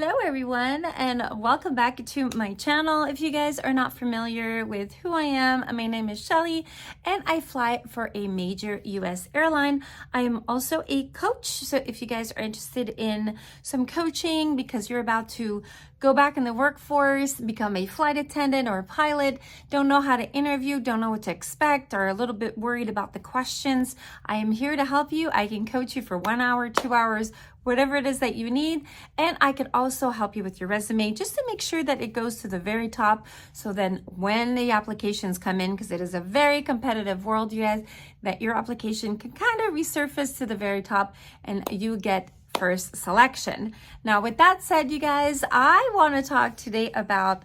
Hello everyone, and welcome back to my channel. If you guys are not familiar with who I am, my name is Shelly and I fly for a major US airline. I am also a coach, so if you guys are interested in some coaching because you're about to go back in the workforce, become a flight attendant or a pilot, don't know how to interview, don't know what to expect, or a little bit worried about the questions, I am here to help you. I can coach you for 1 hour, 2 hours, whatever it is that you need. And I could also help you with your resume just to make sure that it goes to the very top. So then when the applications come in, because it is a very competitive world, you guys, that your application can kind of resurface to the very top and you get first selection. Now, with that said, you guys, I want to talk today about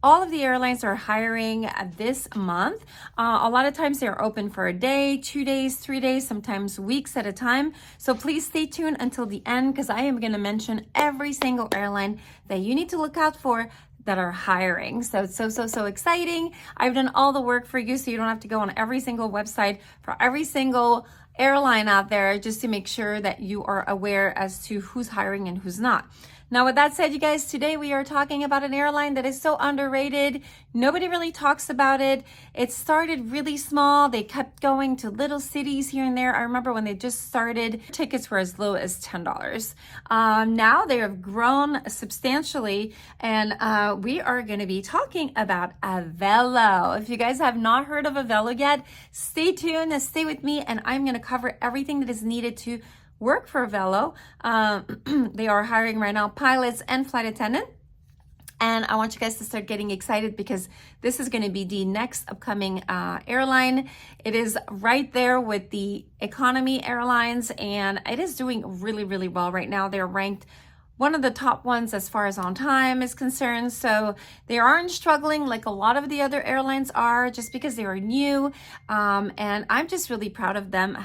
all of the airlines are hiring this month. A lot of times they're open for a day, 2 days, 3 days, sometimes weeks at a time. So please stay tuned until the end because I am going to mention every single airline that you need to look out for that are hiring. So it's so exciting. I've done all the work for you so you don't have to go on every single website for every single airline out there just to make sure that you are aware as to who's hiring and who's not. Now, with that said, you guys, today we are talking about an airline that is so underrated. Nobody really talks about it. It started really small. They kept going to little cities here and there. I remember when they just started, tickets were as low as $10. Now they have grown substantially, and we are going to be talking about Avelo. If you guys have not heard of Avelo yet, stay tuned and stay with me, and I'm going to cover everything that is needed to work for Avelo. They are hiring right now pilots and flight attendant. And I want you guys to start getting excited because this is going to be the next upcoming airline. It is right there with the economy airlines, and it is doing really well right now. They're ranked one of the top ones as far as on time is concerned. So they aren't struggling like a lot of the other airlines are just because they are new. And I'm just really proud of them.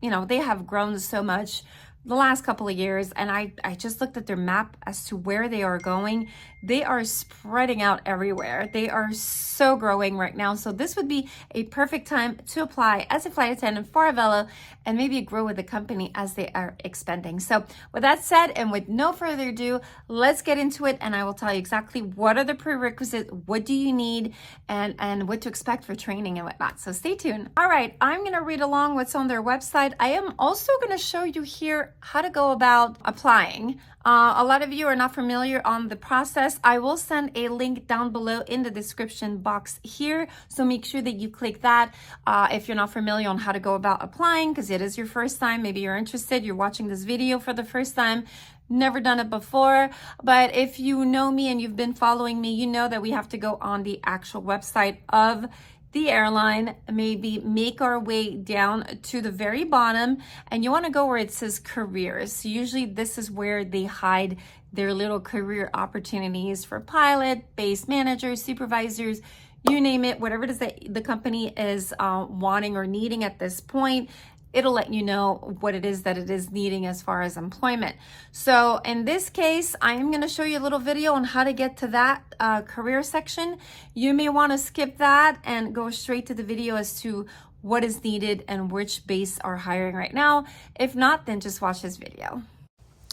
They have grown so much the last couple of years, and I just looked at their map as to where they are going. They are spreading out everywhere. They are so growing right now. So this would be a perfect time to apply as a flight attendant for Avelo and maybe grow with the company as they are expanding. So with that said, and with no further ado, let's get into it, and I will tell you exactly what are the prerequisites, what do you need, and what to expect for training and whatnot. So stay tuned. All right, I'm going to read along what's on their website. I am also going to show you here how to go about applying. A lot of you are not familiar on the process. I will send a link down below in the description box here. So make sure that you click that if you're not familiar on how to go about applying, because it is your first time. Maybe you're interested, you're watching this video for the first time, never done it before. But if you know me and you've been following me, you know that we have to go on the actual website of the airline, maybe make our way down to the very bottom, and you want to go where it says careers. So usually this is where they hide their little career opportunities for pilot, base managers, supervisors, you name it, whatever it is that the company is wanting or needing at this point. It'll let you know what it is that it is needing as far as employment. So in this case, I am going to show you a little video on how to get to that career section. You may want to skip that and go straight to the video as to what is needed and which base are hiring right now. If not, then just watch this video.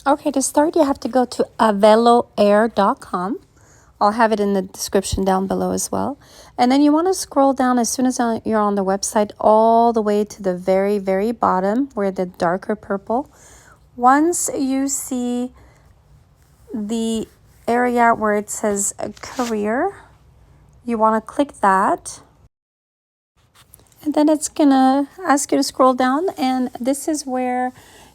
Okay, to start, you have to go to Aveloair.com. I'll have it in the description down below as well. And then you want to scroll down as soon as you're on the website all the way to the very bottom where the darker purple. Once you see the area where it says career, you want to click that. And then it's going to ask you to scroll down, and this is where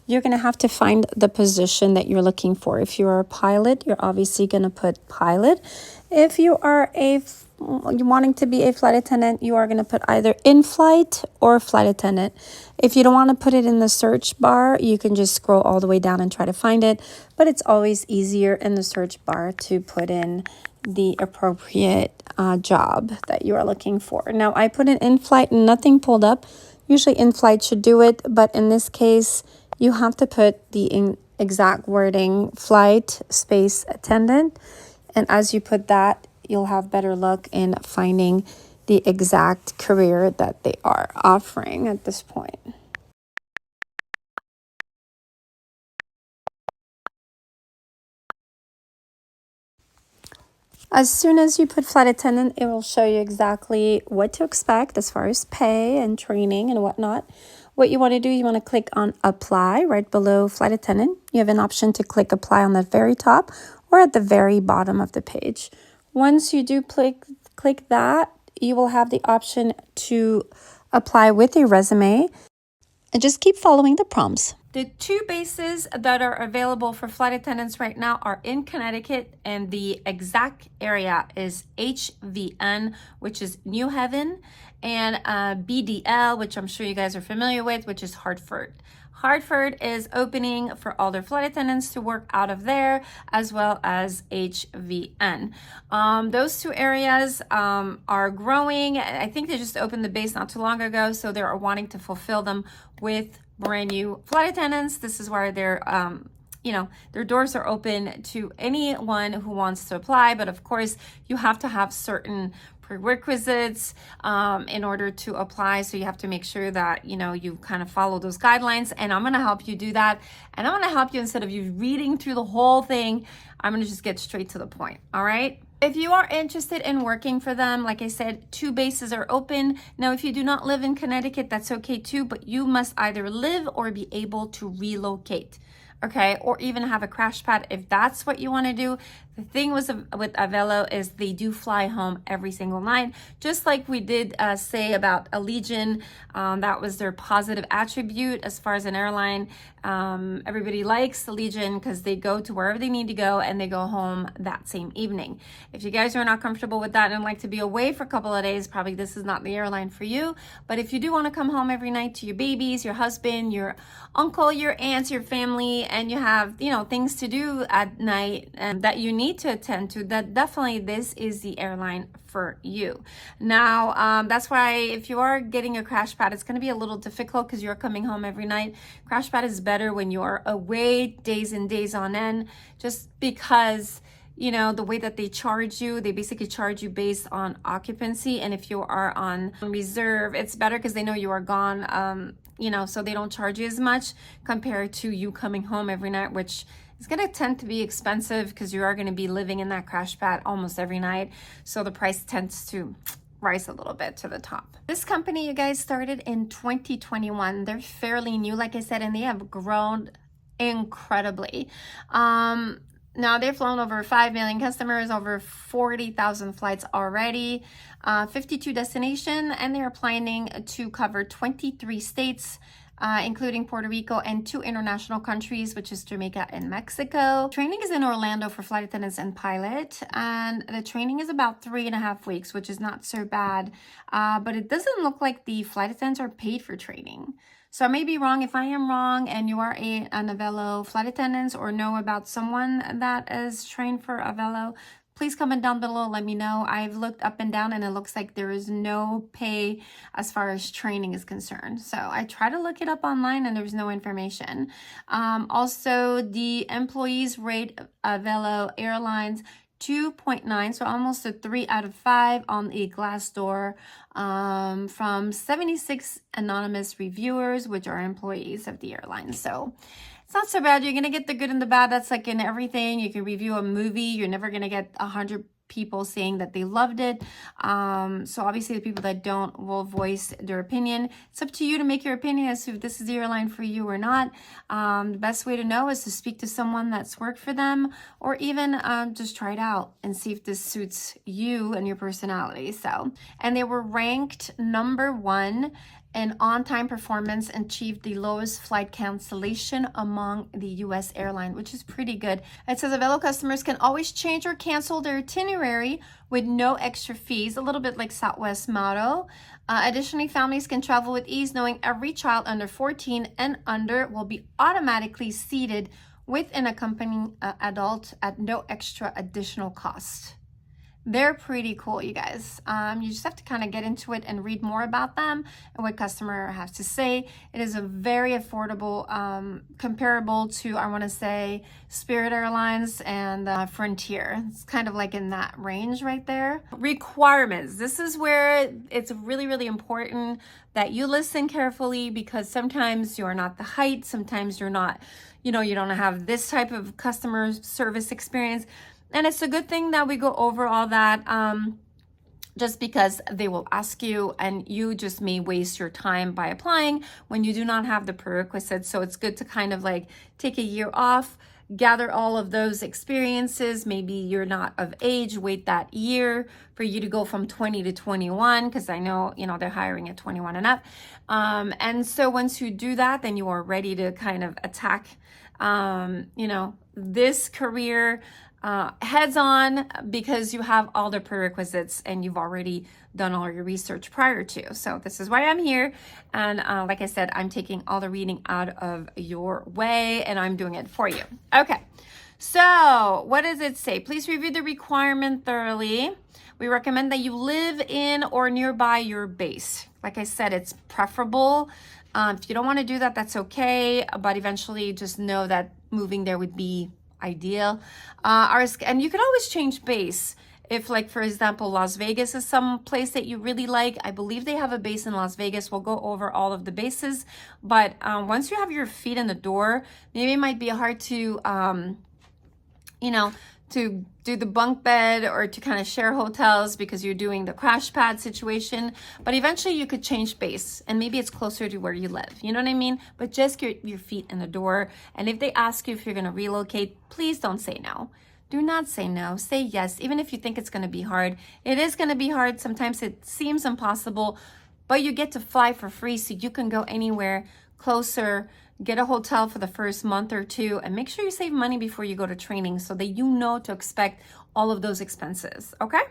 you're going to have to find the position that you're looking for. If you're a pilot, you're obviously going to put pilot. If you are you're wanting to be a flight attendant, you are going to put either in-flight or flight attendant. If you don't want to put it in the search bar, you can just scroll all the way down and try to find it. But it's always easier in the search bar to put in the appropriate job that you are looking for. Now, I put in flight and nothing pulled up. Usually in-flight should do it, but in this case, you have to put the exact wording, flight space attendant. And as you put that, you'll have better luck in finding the exact career that they are offering at this point. As soon as you put flight attendant, it will show you exactly what to expect as far as pay and training and whatnot. What you want to do, you want to click on apply right below flight attendant. You have an option to click apply on the very top or at the very bottom of the page. Once you do click that, you will have the option to apply with a resume and just keep following the prompts. The two bases that are available for flight attendants right now are in Connecticut, and the exact area is HVN, which is New Haven, and BDL, which I'm sure you guys are familiar with, which is Hartford. Hartford is opening for all their flight attendants to work out of there, as well as HVN. Those two areas are growing. I think they just opened the base not too long ago, so they're wanting to fulfill them with brand new flight attendants. This is where they're their doors are open to anyone who wants to apply, but of course you have to have certain prerequisites in order to apply. So you have to make sure that you kind of follow those guidelines, and I'm going to help you do that. And I'm going to help you, instead of you reading through the whole thing, I'm going to just get straight to the point. All right. If you are interested in working for them, like I said, two bases are open. Now, if you do not live in Connecticut, that's okay too, but you must either live or be able to relocate. Okay, or even have a crash pad if that's what you want to do. The thing with Avelo is they do fly home every single night, just like we did say about Allegiant. That was their positive attribute as far as an airline. Everybody likes Allegiant because they go to wherever they need to go and they go home that same evening. If you guys are not comfortable with that and like to be away for a couple of days, probably this is not the airline for you. But if you do want to come home every night to your babies, your husband, your uncle, your aunts, your family, and you have things to do at night and that you need to attend to, that definitely this is the airline for you. Now that's why if you are getting a crash pad, it's going to be a little difficult because you're coming home every night. Crash pad is better when you're away days and days on end, just because the way that they charge you, they basically charge you based on occupancy. And if you are on reserve, it's better because they know you are gone, so they don't charge you as much compared to you coming home every night, which is going to tend to be expensive because you are going to be living in that crash pad almost every night. So the price tends to rise a little bit to the top. This company, you guys, started in 2021. They're fairly new, like I said, and they have grown incredibly. Now they've flown over 5 million customers, over 40,000 flights already, 52 destinations, and they are planning to cover 23 states, including Puerto Rico, and 2 international countries, which is Jamaica and Mexico. Training is in Orlando for flight attendants and pilot, and the training is about 3.5 weeks, which is not so bad, but it doesn't look like the flight attendants are paid for training. So I may be wrong. If I am wrong and you are an Avelo flight attendant or know about someone that is trained for Avelo, please comment down below, let me know. I've looked up and down and it looks like there is no pay as far as training is concerned. So I try to look it up online and there's no information. Also, the employees rate Avelo Airlines 2.9, so almost a 3 out of 5 on a Glassdoor, from 76 anonymous reviewers, which are employees of the airline. So it's not so bad. You're going to get the good and the bad. That's like in everything. You can review a movie. You're never going to get 100 people saying that they loved it. So obviously the people that don't will voice their opinion. It's up to you to make your opinion as to if this is the airline for you or not. The best way to know is to speak to someone that's worked for them, or even just try it out and see if this suits you and your personality. So, and they were ranked #1 and on-time performance, achieved the lowest flight cancellation among the U.S. airline, which is pretty good. It says Avelo customers can always change or cancel their itinerary with no extra fees, a little bit like Southwest motto. Additionally, families can travel with ease, knowing every child under 14 and under will be automatically seated with an accompanying adult at no extra additional cost. They're pretty cool, you guys. You just have to kind of get into it and read more about them and what customer has to say. It is a very affordable, comparable to, I want to say, Spirit Airlines and Frontier. It's kind of like in that range right there. Requirements. This is where it's really, really important that you listen carefully, because sometimes you're not the height, sometimes you're not, you don't have this type of customer service experience. And it's a good thing that we go over all that, just because they will ask you and you just may waste your time by applying when you do not have the prerequisites. So it's good to kind of like take a year off, gather all of those experiences. Maybe you're not of age, wait that year for you to go from 20 to 21, because I know, you know, they're hiring at 21 and up. And so once you do that, then you are ready to kind of attack, you know, this career heads on, because you have all the prerequisites and you've already done all your research prior to. So this is why I'm here. And like I said, I'm taking all the reading out of your way and I'm doing it for you. Okay. So what does it say? Please review the requirement thoroughly. We recommend that you live in or nearby your base. Like I said, it's preferable. If you don't want to do that, that's okay. But eventually just know that moving there would be ideal. And you can always change base. If, like, for example, Las Vegas is some place that you really like, I believe they have a base in Las Vegas. We'll go over all of the bases. But once you have your feet in the door, maybe it might be hard to, you know, to do the bunk bed or to kind of share hotels because you're doing the crash pad situation. But eventually you could change base and maybe it's closer to where you live. You know what I mean? But just get your feet in the door. And if they ask you if you're going to relocate, please don't say no. Do not say no. Say yes. Even if you think it's going to be hard. It is going to be hard. Sometimes it seems impossible, but you get to fly for free so you can go anywhere closer. Get a hotel for the first month or two and make sure you save money before you go to training so that you know to expect all of those expenses, okay?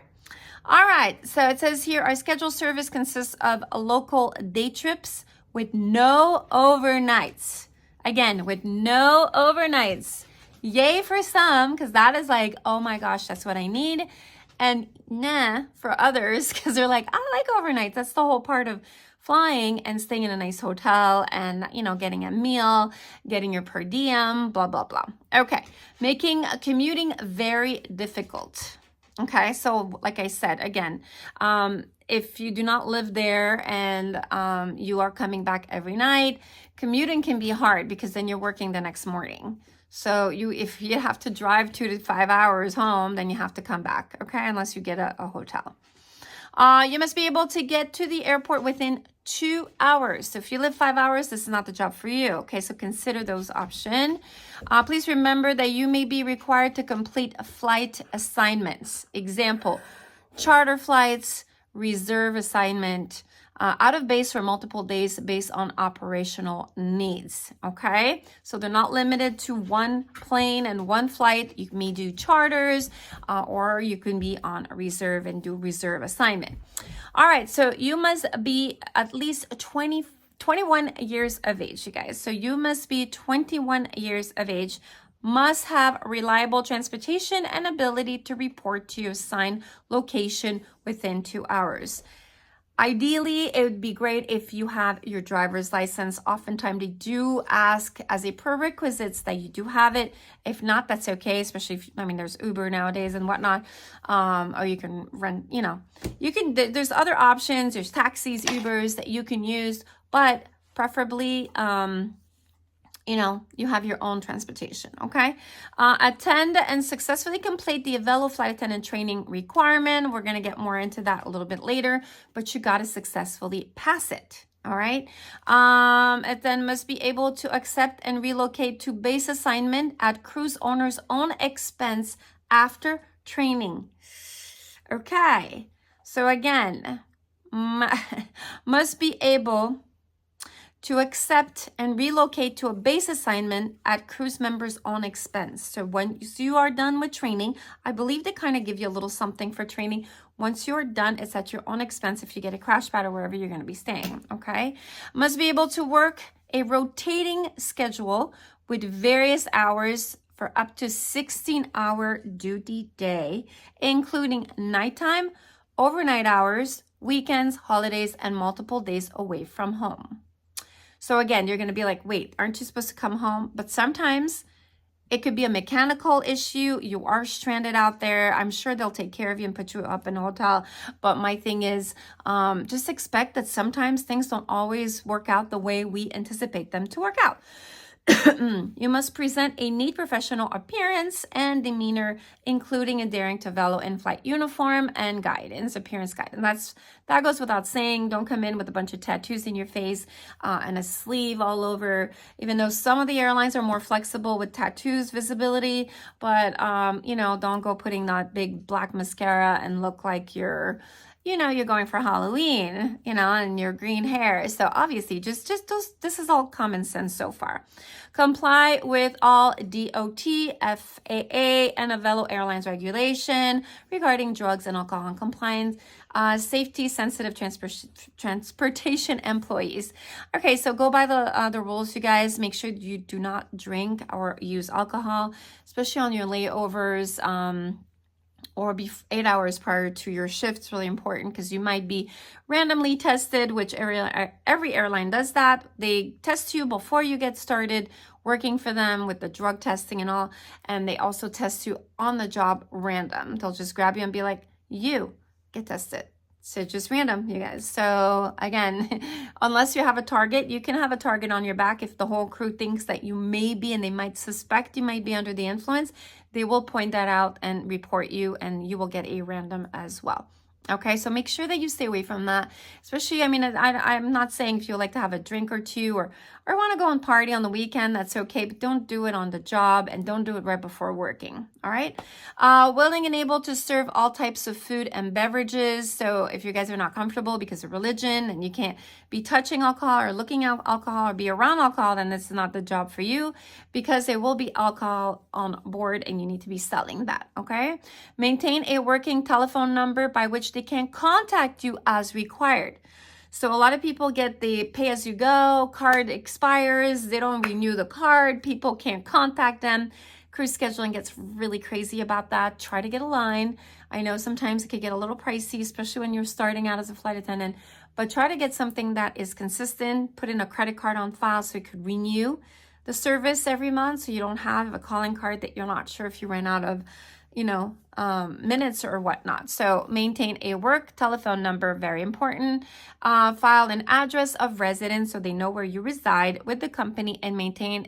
All right, so it says here, our scheduled service consists of local day trips with no overnights. Again, with no overnights. Yay for some, because that is like, oh my gosh, that's what I need. And nah for others, because they're like, I like overnights. That's the whole part of flying and staying in a nice hotel and, you know, getting a meal, getting your per diem, blah, blah, blah. Okay, making commuting very difficult. Okay, so like I said, again, if you do not live there and you are coming back every night, commuting can be hard because then you're working the next morning. So if you have to drive 2 to 5 hours home, then you have to come back, okay, unless you get a hotel. You must be able to get to the airport within 2 hours. So if you live 5 hours, this is not the job for you. Okay, so consider those options. Please remember that you may be required to complete flight assignments. Example, charter flights, reserve assignment, out of base for multiple days based on operational needs, okay? So they're not limited to one plane and one flight. You may do charters or you can be on a reserve and do reserve assignment. All right, so you must be at least 21 years of age, you guys. So you must be 21 years of age, must have reliable transportation and ability to report to your assigned location within 2 hours. Ideally, it would be great if you have your driver's license. Oftentimes, they do ask as a prerequisites that you do have it. If not, that's okay, especially if, I mean, there's Uber nowadays and whatnot. Or you can rent, you know, there's other options. There's taxis, Ubers that you can use, but preferably, you know, you have your own transportation, okay? Attend and successfully complete the Avelo flight attendant training requirement. We're going to get more into that a little bit later, but you got to successfully pass it, all right? It then must be able to accept and relocate to base assignment at cruise owner's own expense after training. Okay, so again, must be able to accept and relocate to a base assignment at cruise members' own expense. So once you are done with training, I believe they kind of give you a little something for training. Once you're done, it's at your own expense if you get a crash pad or wherever you're going to be staying, okay? Must be able to work a rotating schedule with various hours for up to 16-hour duty day, including nighttime, overnight hours, weekends, holidays, and multiple days away from home. So again, you're going to be like, wait, aren't you supposed to come home? But sometimes it could be a mechanical issue. You are stranded out there. I'm sure they'll take care of you and put you up in a hotel. But my thing is, just expect that sometimes things don't always work out the way we anticipate them to work out. You must present a neat professional appearance and demeanor, including adhering to Avelo in-flight uniform and guidance, appearance guidance. That goes without saying. Don't come in with a bunch of tattoos in your face and a sleeve all over, even though some of the airlines are more flexible with tattoos visibility, but, you know, don't go putting that big black mascara and look like you're going for Halloween, and your green hair. So obviously, just those, this is all common sense so far. Comply with all DOT, FAA, and Avelo Airlines regulation regarding drugs and alcohol and compliance, safety sensitive transportation employees. Okay, so go by the rules, you guys. Make sure you do not drink or use alcohol, especially on your layovers. Or be 8 hours prior to your shift. It's really important because you might be randomly tested, which every airline does that. They test you before you get started working for them with the drug testing and all. And they also test you on the job random. They'll just grab you and be like, you get tested. So just random, you guys. So again, unless you have a target, you can have a target on your back. If the whole crew thinks that you may be, and they might suspect you might be under the influence, they will point that out and report you, and you will get a random as well. Okay, so make sure that you stay away from that. Especially, I mean, I'm not saying if you like to have a drink or two or want to go and party on the weekend, that's okay, but don't do it on the job and don't do it right before working, all right? Willing and able to serve all types of food and beverages. So if you guys are not comfortable because of religion and you can't be touching alcohol or looking at alcohol or be around alcohol, then this is not the job for you, because there will be alcohol on board and you need to be selling that, okay? Maintain a working telephone number by which they can contact you as required. So a lot of people get the pay-as-you-go, card expires, they don't renew the card, people can't contact them. Cruise scheduling gets really crazy about that. Try to get a line. I know sometimes it could get a little pricey, especially when you're starting out as a flight attendant, but try to get something that is consistent. Put in a credit card on file so you could renew the service every month, so you don't have a calling card that you're not sure if you ran out of minutes or whatnot. So maintain a work telephone number, very important. File an address of residence so they know where you reside with the company, and maintain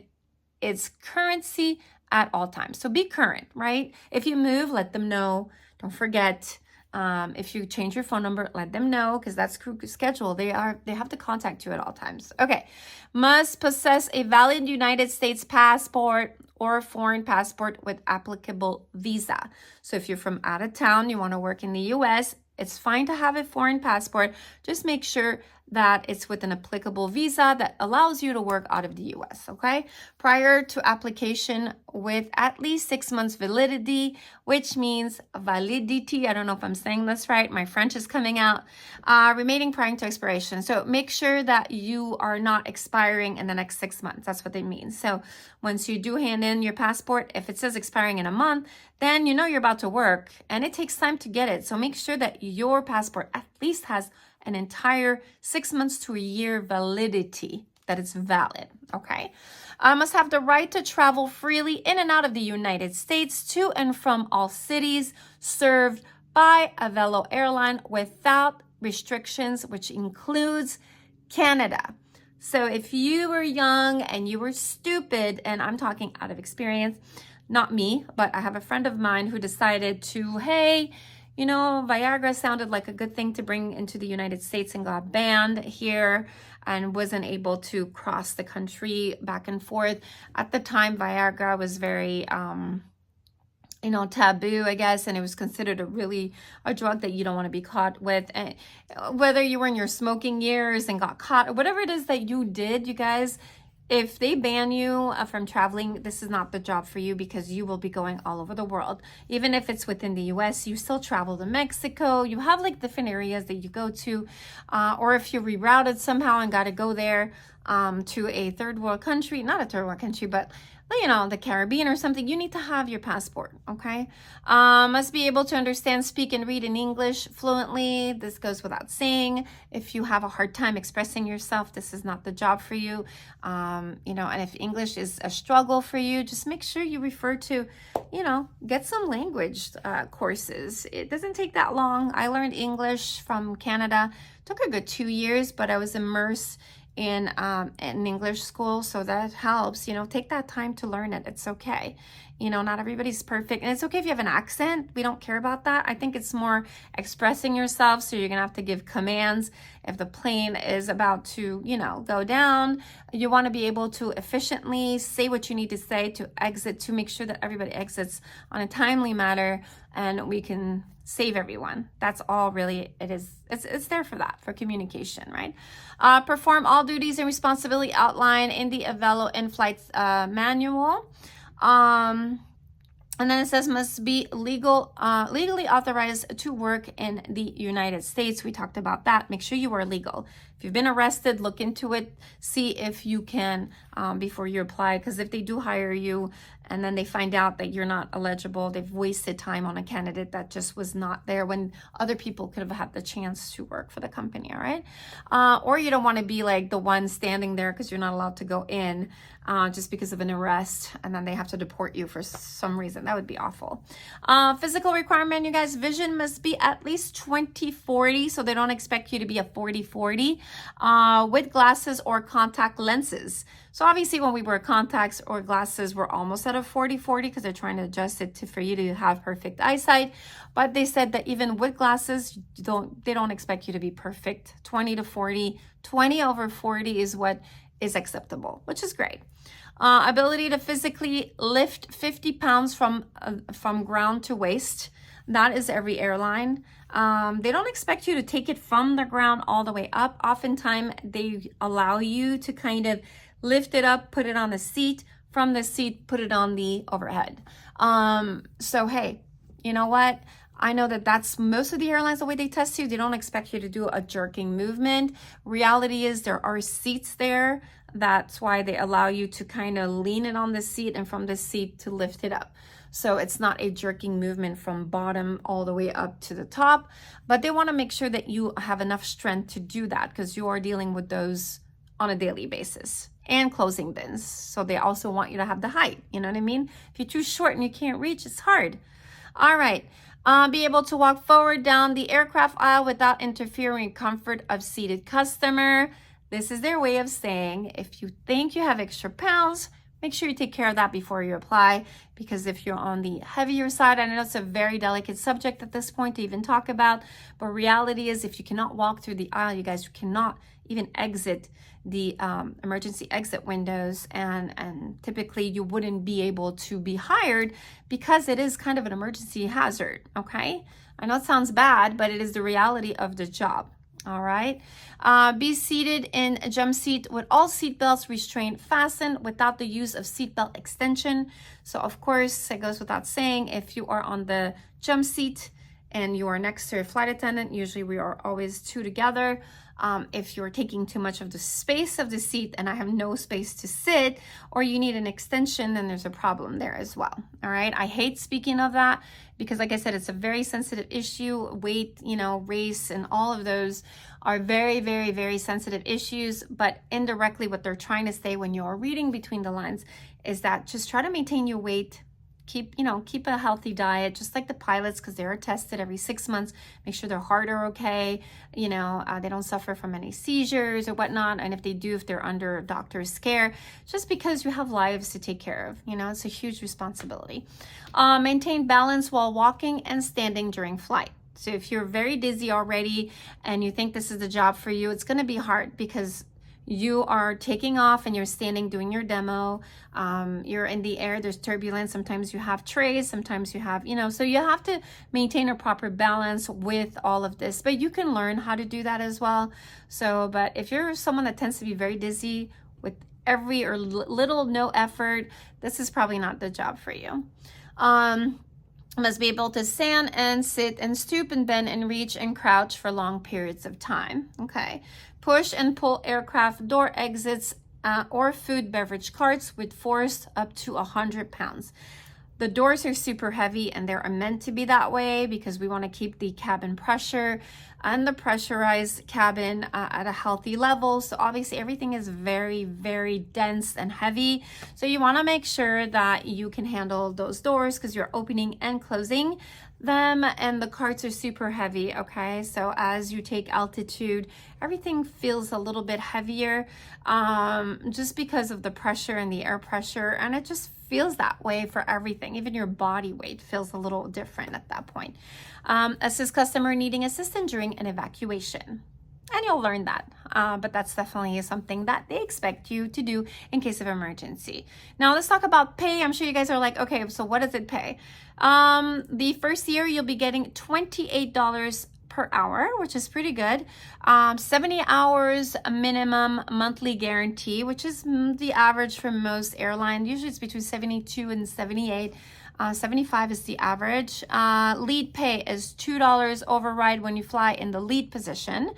its currency at all times. So be current, right? If you move, let them know. Don't forget. If you change your phone number, let them know, because that's crew schedule. They have to contact you at all times. Okay. Must possess a valid United States passport or a foreign passport with applicable visa. So if you're from out of town, you want to work in the US, it's fine to have a foreign passport. Just make sure that it's with an applicable visa that allows you to work out of the US, okay? Prior to application with at least 6 months validity, which means validity. I don't know if I'm saying this right. My French is coming out. Remaining prior to expiration. So make sure that you are not expiring in the next 6 months. That's what they mean. So once you do hand in your passport, if it says expiring in a month, then you know you're about to work, and it takes time to get it. So make sure that your passport at least has an entire 6 months to a year validity, that it's valid, okay? Must have the right to travel freely in and out of the United States to and from all cities served by Avelo airline without restrictions, which includes Canada. So if you were young and you were stupid, and I'm talking out of experience, not me, but I have a friend of mine who decided to, hey, Viagra sounded like a good thing to bring into the United States, and got banned here and wasn't able to cross the country back and forth. At the time, Viagra was very, taboo, I guess, and it was considered a drug that you don't want to be caught with. And whether you were in your smoking years and got caught, or whatever it is that you did, you guys, if they ban you from traveling, this is not the job for you, because you will be going all over the world. Even if it's within the US, you still travel to Mexico. You have like different areas that you go to. Or if you're rerouted somehow and got to go there to a third world country, not a third world country, but the Caribbean or something, you need to have your passport, okay? Must be able to understand, speak, and read in English fluently. This goes without saying. If you have a hard time expressing yourself, this is not the job for you. And if English is a struggle for you, just make sure you refer to, get some language courses. It doesn't take that long. I learned English from Canada. It took a good 2 years, but I was immersed in English school, so that helps. You know, take that time to learn it. It's okay. You know, not everybody's perfect, and it's okay if you have an accent. We don't care about that. I think it's more expressing yourself, so you're gonna have to give commands. If the plane is about to, you know, go down, you want to be able to efficiently say what you need to say to exit, to make sure that everybody exits on a timely manner, and we can save everyone. That's all really it is. It's there for that, for communication, right? Perform all duties and responsibility outlined in the Avelo in-flight manual. And then it says must be legally authorized to work in the United States. We talked about that. Make sure you are legal. If you've been arrested, look into it. See if you can before you apply. Because if they do hire you and then they find out that you're not eligible, they've wasted time on a candidate that just was not there when other people could have had the chance to work for the company, all right? Or you don't want to be like the one standing there because you're not allowed to go in just because of an arrest, and then they have to deport you for some reason. That would be awful. Physical requirement, you guys, vision must be at least 20/40, so they don't expect you to be a 40/40 with glasses or contact lenses. So obviously when we wear contacts or glasses, we're almost at a 40/40 because they're trying to adjust it for you to have perfect eyesight. But they said that even with glasses, they don't expect you to be perfect. 20/40, 20/40 is what is acceptable, which is great. Ability to physically lift 50 pounds from ground to waist. That is every airline. They don't expect you to take it from the ground all the way up. Oftentimes, they allow you to kind of lift it up, put it on the seat, from the seat, put it on the overhead. So, hey, you know what? I know that that's most of the airlines, the way they test you. They don't expect you to do a jerking movement. Reality is there are seats there. That's why they allow you to kind of lean it on the seat and from the seat to lift it up. So it's not a jerking movement from bottom all the way up to the top, but they want to make sure that you have enough strength to do that because you are dealing with those on a daily basis, and closing bins. So they also want you to have the height, you know what I mean? If you're too short and you can't reach, it's hard. All right. Be able to walk forward down the aircraft aisle without interfering with comfort of seated customer. This is their way of saying if you think you have extra pounds, make sure you take care of that before you apply, because if you're on the heavier side, I know it's a very delicate subject at this point to even talk about, but reality is if you cannot walk through the aisle, you guys cannot even exit the emergency exit windows, and typically you wouldn't be able to be hired because it is kind of an emergency hazard, okay? I know it sounds bad, but it is the reality of the job. All right. Be seated in a jump seat with all seat belts restrained fastened without the use of seat belt extension. So of course, it goes without saying, if you are on the jump seat and you are next to a flight attendant, usually we are always two together. If you're taking too much of the space of the seat and I have no space to sit, or you need an extension, then there's a problem there as well. All right. I hate speaking of that because, like I said, it's a very sensitive issue. Weight, you know, race, and all of those are very, very, very sensitive issues. But indirectly, what they're trying to say when you're reading between the lines is that just try to maintain your weight. Keep a healthy diet, just like the pilots, because they are tested every 6 months. Make sure their heart are okay. They don't suffer from any seizures or whatnot. And if they do, if they're under doctor's care, just because you have lives to take care of, it's a huge responsibility. Maintain balance while walking and standing during flight. So if you're very dizzy already and you think this is the job for you, it's going to be hard because you are taking off and you're standing doing your demo. You're in the air, there's turbulence. Sometimes you have trays, sometimes you have, so you have to maintain a proper balance with all of this, but you can learn how to do that as well. So, but if you're someone that tends to be very dizzy with every or little, no effort, this is probably not the job for you. Must be able to stand and sit and stoop and bend and reach and crouch for long periods of time. Okay. Push and pull aircraft door exits or food beverage carts with force up to 100 pounds. The doors are super heavy and they're meant to be that way because we want to keep the cabin pressure and the pressurized cabin at a healthy level. So obviously everything is very, very dense and heavy. So you want to make sure that you can handle those doors because you're opening and closing them, and the carts are super heavy. Okay, so as you take altitude, everything feels a little bit heavier just because of the pressure and the air pressure, and it just feels that way for everything. Even your body weight feels a little different at that point. Assist customer needing assistance during an evacuation. And you'll learn that, but that's definitely something that they expect you to do in case of emergency. Now let's talk about pay. I'm sure you guys are like, okay, so what does it pay? The first year you'll be getting $28 per hour, which is pretty good. 70 hours minimum monthly guarantee, which is the average for most airlines. Usually it's between 72 and 78. 75 is the average. Lead pay is $2 override when you fly in the lead position.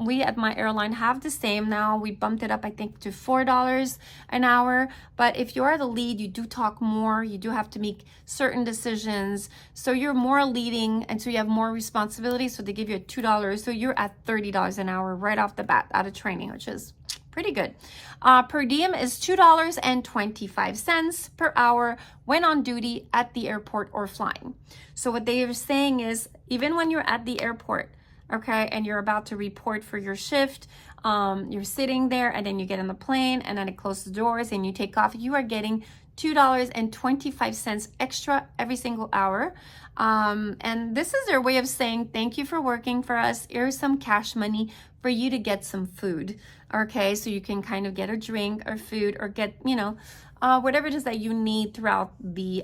We at my airline have the same now. We bumped it up, I think, to $4 an hour. But if you are the lead, you do talk more. You do have to make certain decisions. So you're more leading, and so you have more responsibility. So they give you a $2. So you're at $30 an hour right off the bat out of training, which is pretty good. Per diem is $2.25 per hour when on duty at the airport or flying. So what they are saying is, even when you're at the airport, okay, and you're about to report for your shift, you're sitting there and then you get on the plane and then it closes the doors and you take off, you are getting $2.25 extra every single hour. And this is their way of saying, thank you for working for us. Here's some cash money for you to get some food. Okay, so you can kind of get a drink or food or get, you know, whatever it is that you need throughout the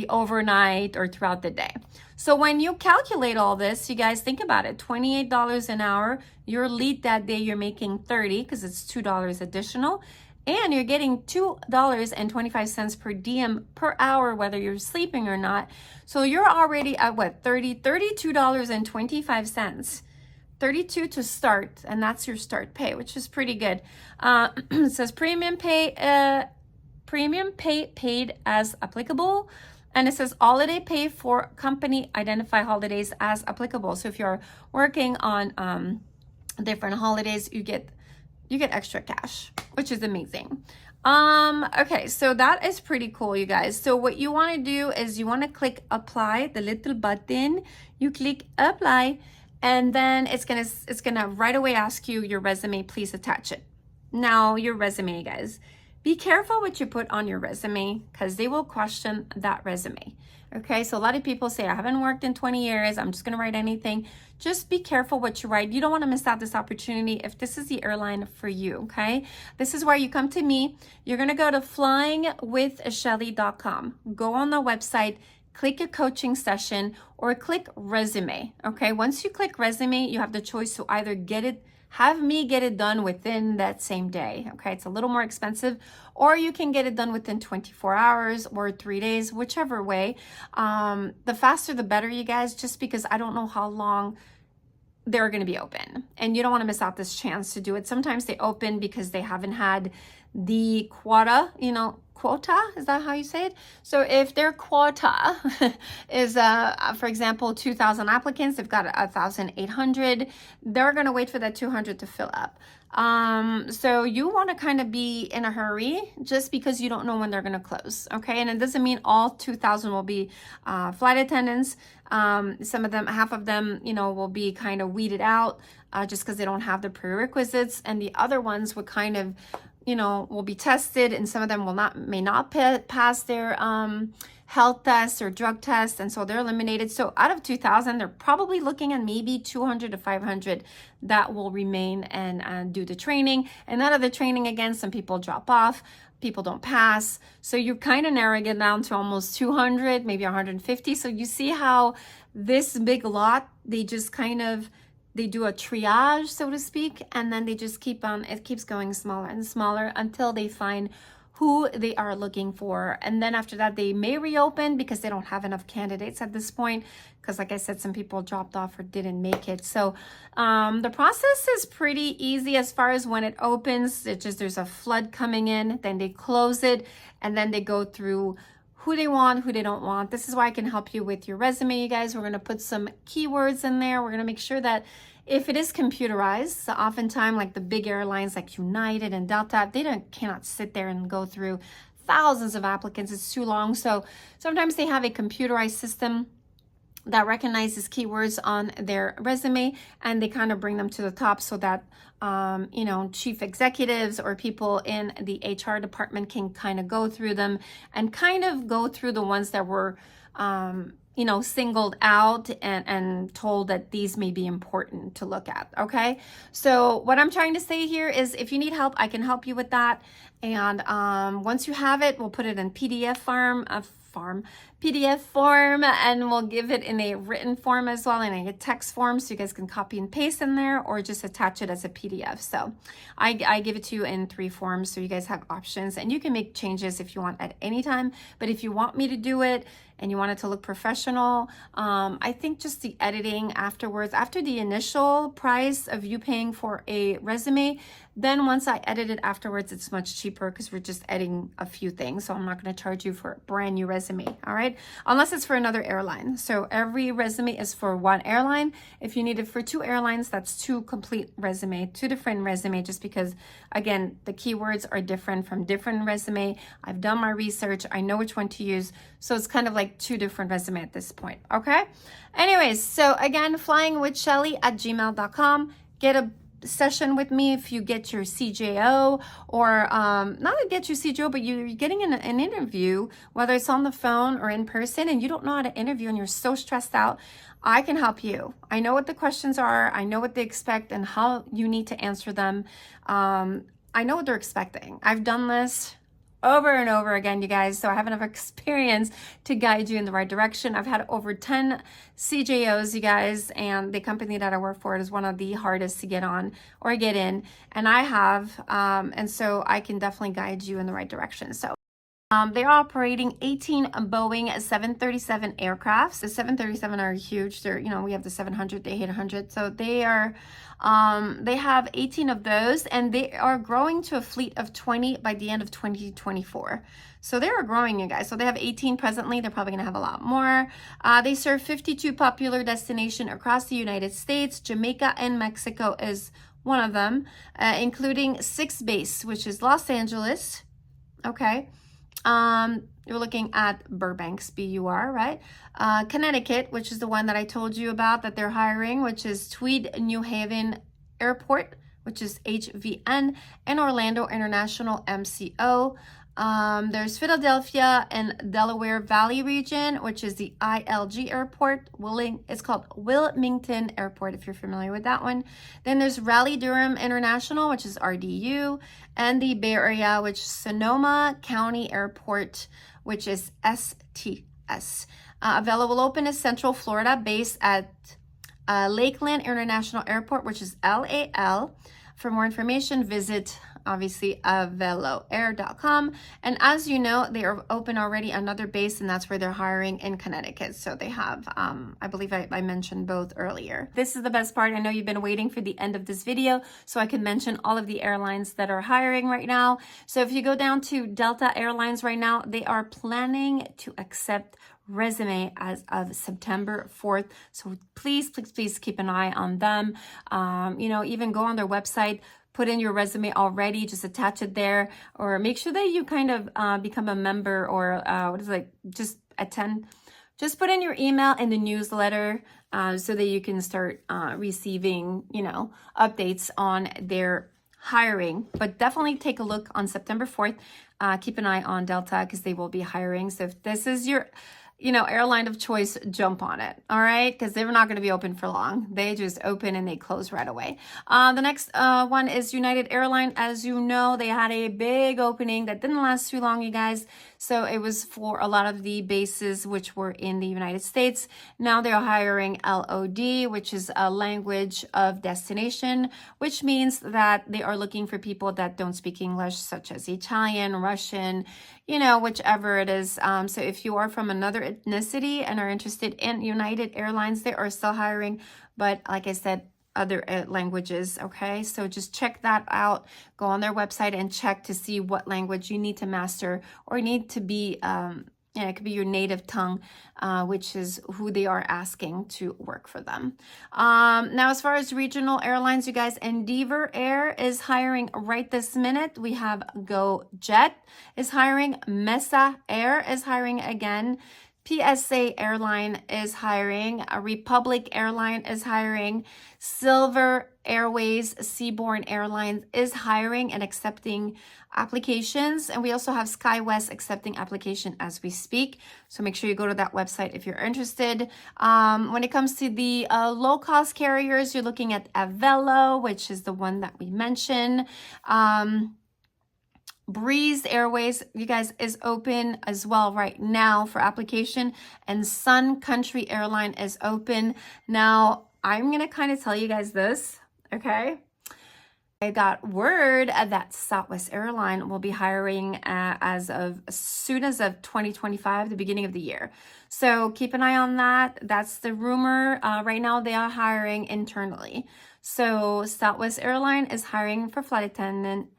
overnight or throughout the day. So when you calculate all this, you guys think about it, $28 an hour, your lead that day, you're making $30 because it's $2 additional. And you're getting $2.25 per diem per hour, whether you're sleeping or not. So you're already at what, $32.25. 32 to start, and that's your start pay, which is pretty good. It says premium pay paid as applicable. And it says holiday pay for company identify holidays as applicable. So if you're working on different holidays, you get extra cash, which is amazing. Okay, so that is pretty cool, you guys. So what you want to do is you want to click apply, the little button. You click apply, and then it's gonna right away ask you your resume. Please attach it. Now your resume, guys. Be careful what you put on your resume because they will question that resume. Okay, so a lot of people say, I haven't worked in 20 years. I'm just going to write anything. Just be careful what you write. You don't want to miss out this opportunity if this is the airline for you, okay? This is where you come to me. You're going to go to flywithshelly.com. Go on the website, click a coaching session, or click resume, okay? Once you click resume, you have the choice to either have me get it done within that same day, okay? It's a little more expensive, or you can get it done within 24 hours or 3 days, whichever way. The faster, the better, you guys, just because I don't know how long they're going to be open, and you don't want to miss out this chance to do it. Sometimes they open because they haven't had the quota, is that how you say it? So if their quota is, for example, 2,000 applicants, they've got 1,800, they're going to wait for that 200 to fill up. So you want to kind of be in a hurry just because you don't know when they're going to close. Okay. And it doesn't mean all 2,000 will be, flight attendants. Some of them, half of them, will be kind of weeded out, just because they don't have the prerequisites, and the other ones would kind of, will be tested, and some of them may not pass their health tests or drug tests, and so they're eliminated. So out of 2,000, they're probably looking at maybe 200 to 500 that will remain and do the training. And out of the training, again, some people drop off, people don't pass. So you're kind of narrowing it down to almost 200, maybe 150. So you see how this big lot, they just kind of, they do a triage, so to speak, and then they just it keeps going smaller and smaller until they find who they are looking for. And then after that, they may reopen because they don't have enough candidates at this point. Because like I said, some people dropped off or didn't make it. So the process is pretty easy as far as when it opens. It's just there's a flood coming in, then they close it, and then they go through who they want, who they don't want. This is why I can help you with your resume, you guys. We're going to put some keywords in there. We're going to make sure that if it is computerized, so oftentimes like the big airlines like United and Delta, they cannot sit there and go through thousands of applicants. It's too long. So sometimes they have a computerized system that recognizes keywords on their resume, and they kind of bring them to the top so that you know, chief executives or people in the HR department can kind of go through them and kind of go through the ones that were you know, singled out and told that these may be important to look at. Okay, so what I'm trying to say here is, if you need help, I can help you with that. And once you have it, we'll put it in PDF form, and we'll give it in a written form as well, in a text form, so you guys can copy and paste in there or just attach it as a PDF. So I give it to you in 3 forms, so you guys have options, and you can make changes if you want at any time. But if you want me to do it and you want it to look professional, I think just the editing afterwards, after the initial price of you paying for a resume, then once I edit it afterwards, it's much cheaper because we're just editing a few things. So I'm not going to charge you for a brand new resume. All right, unless it's for another airline. So every resume is for 1 airline. If you need it for 2 airlines, that's 2 complete resume, 2 different resume, just because again, the keywords are different from different resume. I've done my research. I know which one to use. So it's kind of like 2 different resume at this point. Okay. Anyways, so again, flywithshelly@gmail.com. Get a session with me if you get your CJO, or not to get your CJO, but you're getting an interview, whether it's on the phone or in person, and you don't know how to interview and you're so stressed out. I can help you. I know what the questions are. I know what they expect and how you need to answer them. I know what they're expecting. I've done this over and over again, you guys, so I have enough experience to guide you in the right direction. I've had over 10 CJOs, you guys, and the company that I work for is one of the hardest to get on or get in, and I have, and so I can definitely guide you in the right direction. So they're operating 18 Boeing 737 aircrafts. The 737 are huge. They're, you know, we have the 700, the 800. So they are, they have 18 of those, and they are growing to a fleet of 20 by the end of 2024. So they are growing, you guys. So they have 18 presently. They're probably going to have a lot more. They serve 52 popular destinations across the United States. Jamaica and Mexico is one of them, including 6 bases, which is Los Angeles. Okay. You're looking at Burbanks, BUR, right? Connecticut, which is the one that I told you about that they're hiring, which is Tweed New Haven Airport, which is HVN, and Orlando International MCO. There's Philadelphia and Delaware Valley region, which is the ILG airport. It's called Wilmington Airport, if you're familiar with that one. Then there's Raleigh-Durham International, which is RDU, and the Bay Area, which is Sonoma County Airport, which is STS. Avelo will open in Central Florida, based at Lakeland International Airport, which is LAL. For more information, visit obviously Aveloair.com. And as you know, they are open already another base, and that's where they're hiring in Connecticut. So they have, I believe I mentioned both earlier. This is the best part. I know you've been waiting for the end of this video so I can mention all of the airlines that are hiring right now. So if you go down to Delta Airlines right now, they are planning to accept resume as of September 4th. So please keep an eye on them. You know, even go on their website, put in your resume already, just attach it there, or make sure that you kind of become a member, or just attend. Just put in your email in the newsletter so that you can start receiving, you know, updates on their hiring. But definitely take a look on September 4th. Keep an eye on Delta because they will be hiring. So if this is your, you know, airline of choice, jump on it. All right, because they're not going to be open for long. They just open and they close right away. The next one is United Airlines. As you know, they had a big opening that didn't last too long, you guys. So it was for a lot of the bases which were in the United States. Now they're hiring LOD, which is a language of destination, which means that they are looking for people that don't speak English, such as Italian, Russian, you know, whichever it is. So if you are from another ethnicity and are interested in United Airlines, they are still hiring, but like I said, other languages. Okay, so just check that out. Go on their website and check to see what language you need to master or need to be yeah, it could be your native tongue, which is who they are asking to work for them. Now, as far as regional airlines, you guys, Endeavor Air is hiring right this minute. We have GoJet is hiring. Mesa Air is hiring again. PSA Airline is hiring. Republic Airline is hiring. Silver Airways Seabourn Airlines is hiring and accepting applications. And we also have SkyWest accepting application as we speak. So make sure you go to that website if you're interested. When it comes to the low-cost carriers, you're looking at Avelo, which is the one that we mentioned. Breeze Airways, you guys, is open as well right now for application, and Sun Country Airline is open. Now, I'm going to kind of tell you guys this, okay? I got word that Southwest Airline will be hiring as soon as of 2025, the beginning of the year. So keep an eye on that. That's the rumor. Right now, they are hiring internally. So Southwest Airline is hiring for flight attendant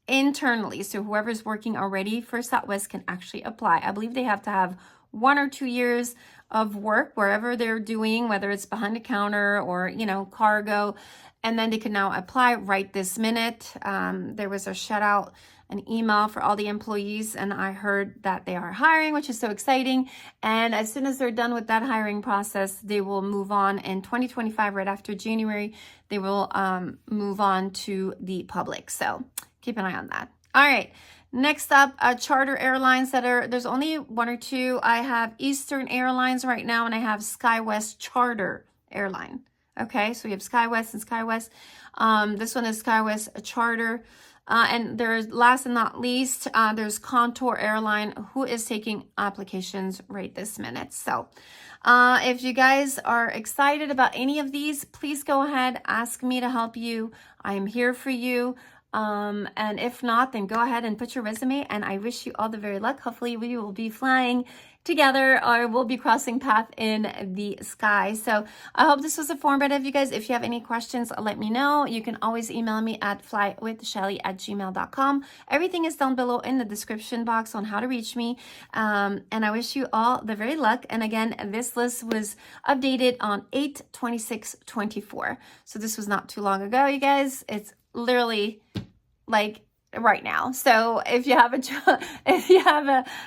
internally. So whoever's working already for Southwest can actually apply. I believe they have to have 1 or 2 years of work wherever they're doing, whether it's behind the counter or, you know, cargo, and then they can now apply right this minute. There was a shout out, an email for all the employees, and I heard that they are hiring, which is so exciting. And as soon as they're done with that hiring process, they will move on in 2025, right after January, they will move on to the public. So keep an eye on that. All right. Next up, charter airlines there's only 1 or 2. I have Eastern Airlines right now, and I have SkyWest Charter Airline. Okay, so we have SkyWest and SkyWest. This one is SkyWest Charter. And there's, last and not least, there's Contour Airline, who is taking applications right this minute. So if you guys are excited about any of these, please go ahead, ask me to help you. I am here for you. And if not, then go ahead and put your resume, and I wish you all the very luck. Hopefully we will be flying together, or we'll be crossing path in the sky. So I hope this was informative, you guys. If you have any questions, let me know. You can always email me at flywithshelly@gmail.com. Everything is down below in the description box on how to reach me. And I wish you all the very luck. And again, this list was updated on 8/26/24. So this was not too long ago, you guys. It's literally like right now. So if you have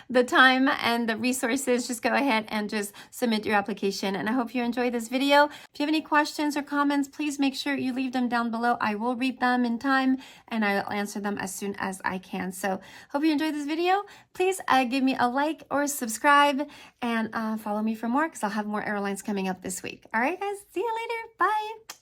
the time and the resources, just go ahead and just submit your application. And I hope you enjoyed this video. If you have any questions or comments, please make sure you leave them down below. I will read them in time, and I'll answer them as soon as I can. So hope you enjoyed this video. Please give me a like or subscribe, and follow me for more, because I'll have more airlines coming up this week. All right, guys, see you later. Bye.